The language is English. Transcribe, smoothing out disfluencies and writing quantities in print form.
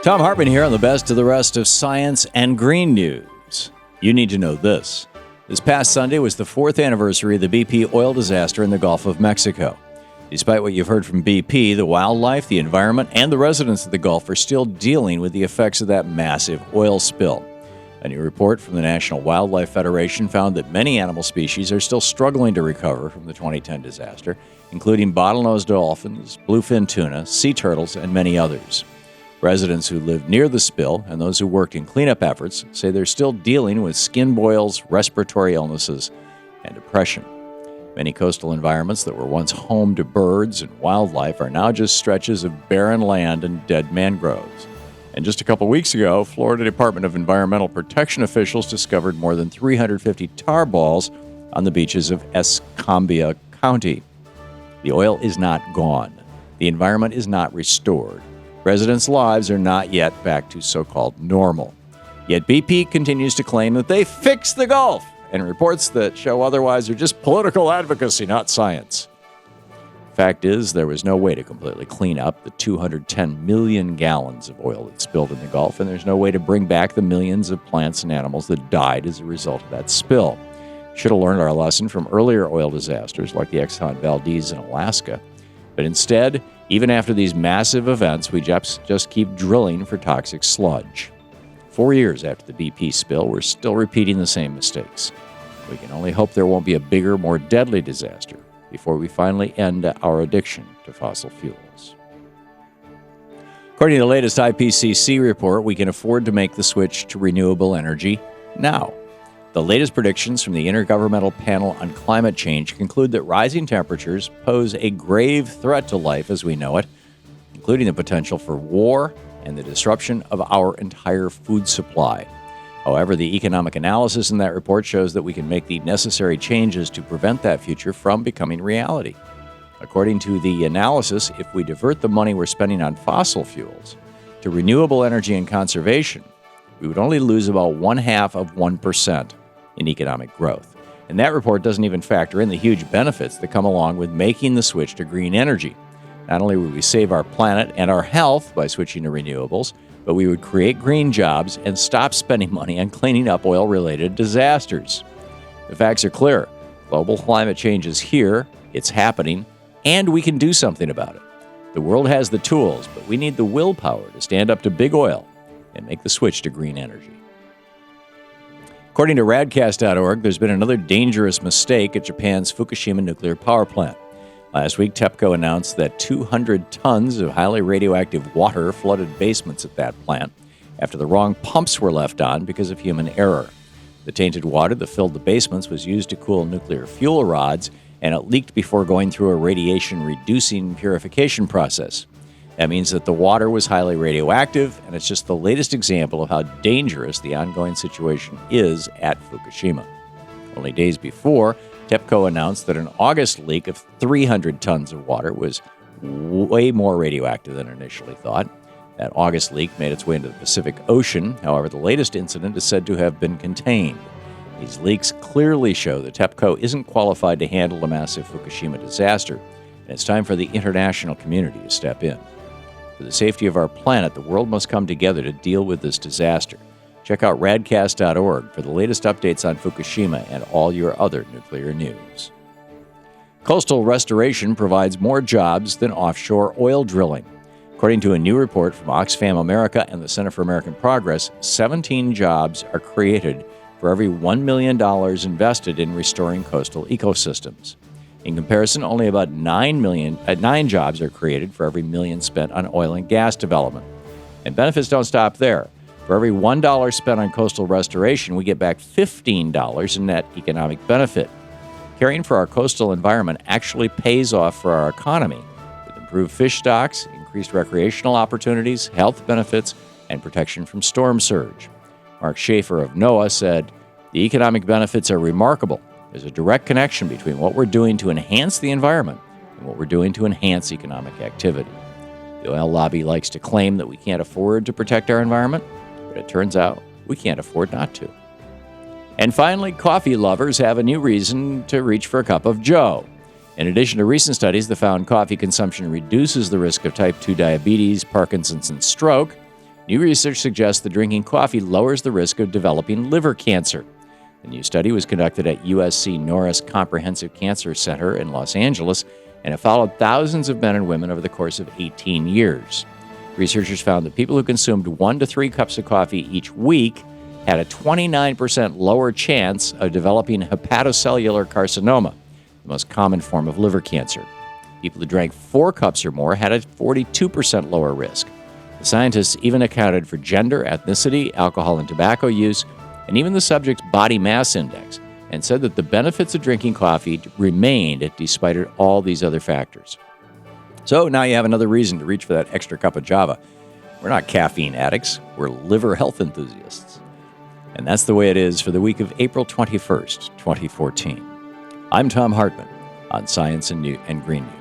Thom Hartmann here on the best of the rest of science and green news. You need to know this. This past Sunday was the 4th anniversary of the BP oil disaster in the Gulf of Mexico. Despite what you've heard from BP, the wildlife, the environment, and the residents of the Gulf are still dealing with the effects of that massive oil spill. A new report from the National Wildlife Federation found that many animal species are still struggling to recover from the 2010 disaster, including bottlenose dolphins, bluefin tuna, sea turtles, and many others. Residents who lived near the spill and those who worked in cleanup efforts say they're still dealing with skin boils, respiratory illnesses, and depression. Many coastal environments that were once home to birds and wildlife are now just stretches of barren land and dead mangroves. And just a couple weeks ago, Florida Department of Environmental Protection officials discovered more than 350 tar balls on the beaches of Escambia County. The oil is not gone. The environment is not restored. Residents' lives are not yet back to so-called normal. Yet BP continues to claim that they fixed the Gulf, and reports that show otherwise are just political advocacy, not science. Fact is, there was no way to completely clean up the 210 million gallons of oil that spilled in the Gulf, and there's no way to bring back the millions of plants and animals that died as a result of that spill. Should have learned our lesson from earlier oil disasters like the Exxon Valdez in Alaska. But instead, even after these massive events, we just keep drilling for toxic sludge. 4 years after the BP spill, we're still repeating the same mistakes. We can only hope there won't be a bigger, more deadly disaster before we finally end our addiction to fossil fuels. According to the latest IPCC report, we can afford to make the switch to renewable energy now. The latest predictions from the Intergovernmental Panel on Climate Change conclude that rising temperatures pose a grave threat to life as we know it, including the potential for war and the disruption of our entire food supply. However, the economic analysis in that report shows that we can make the necessary changes to prevent that future from becoming reality. According to the analysis, if we divert the money we're spending on fossil fuels to renewable energy and conservation, we would only lose about 0.5% in economic growth. And that report doesn't even factor in the huge benefits that come along with making the switch to green energy. Not only would we save our planet and our health by switching to renewables, but we would create green jobs and stop spending money on cleaning up oil-related disasters. The facts are clear. Global climate change is here, it's happening, and we can do something about it. The world has the tools, but we need the willpower to stand up to big oil and make the switch to green energy. According to radcast.org, there's been another dangerous mistake at Japan's Fukushima nuclear power plant. Last week, TEPCO announced that 200 tons of highly radioactive water flooded basements at that plant after the wrong pumps were left on because of human error. The tainted water that filled the basements was used to cool nuclear fuel rods, and it leaked before going through a radiation-reducing purification process. That means that the water was highly radioactive, and it's just the latest example of how dangerous the ongoing situation is at Fukushima. Only days before, TEPCO announced that an August leak of 300 tons of water was way more radioactive than initially thought. That August leak made its way into the Pacific Ocean. However, the latest incident is said to have been contained. These leaks clearly show that TEPCO isn't qualified to handle a massive Fukushima disaster, and it's time for the international community to step in. For the safety of our planet, the world must come together to deal with this disaster. Check out radcast.org for the latest updates on Fukushima and all your other nuclear news. Coastal restoration provides more jobs than offshore oil drilling. According to a new report from Oxfam America and the Center for American Progress, 17 jobs are created for every $1 million invested in restoring coastal ecosystems. In comparison, only about 9 jobs are created for every million spent on oil and gas development. And benefits don't stop there. For every $1 spent on coastal restoration, we get back $15 in net economic benefit. Caring for our coastal environment actually pays off for our economy with improved fish stocks, increased recreational opportunities, health benefits, and protection from storm surge. Mark Schaefer of NOAA said, "The economic benefits are remarkable. There's a direct connection between what we're doing to enhance the environment and what we're doing to enhance economic activity." The oil lobby likes to claim that we can't afford to protect our environment, but it turns out we can't afford not to. And finally, coffee lovers have a new reason to reach for a cup of Joe. In addition to recent studies that found coffee consumption reduces the risk of type 2 diabetes, Parkinson's, and stroke, New research suggests that drinking coffee lowers the risk of developing liver cancer. The new study was conducted at USC Norris Comprehensive Cancer Center in Los Angeles, and it followed thousands of men and women over the course of 18 years. Researchers found that people who consumed 1 to 3 cups of coffee each week had a 29% lower chance of developing hepatocellular carcinoma, the most common form of liver cancer. People who drank 4 cups or more had a 42% lower risk. The scientists even accounted for gender, ethnicity, alcohol and tobacco use, and even the subject's body mass index, and said that the benefits of drinking coffee remained despite all these other factors. So now you have another reason to reach for that extra cup of Java. We're not caffeine addicts, we're liver health enthusiasts. And that's the way it is for the week of April 21st, 2014. I'm Thom Hartmann on Science and Green News.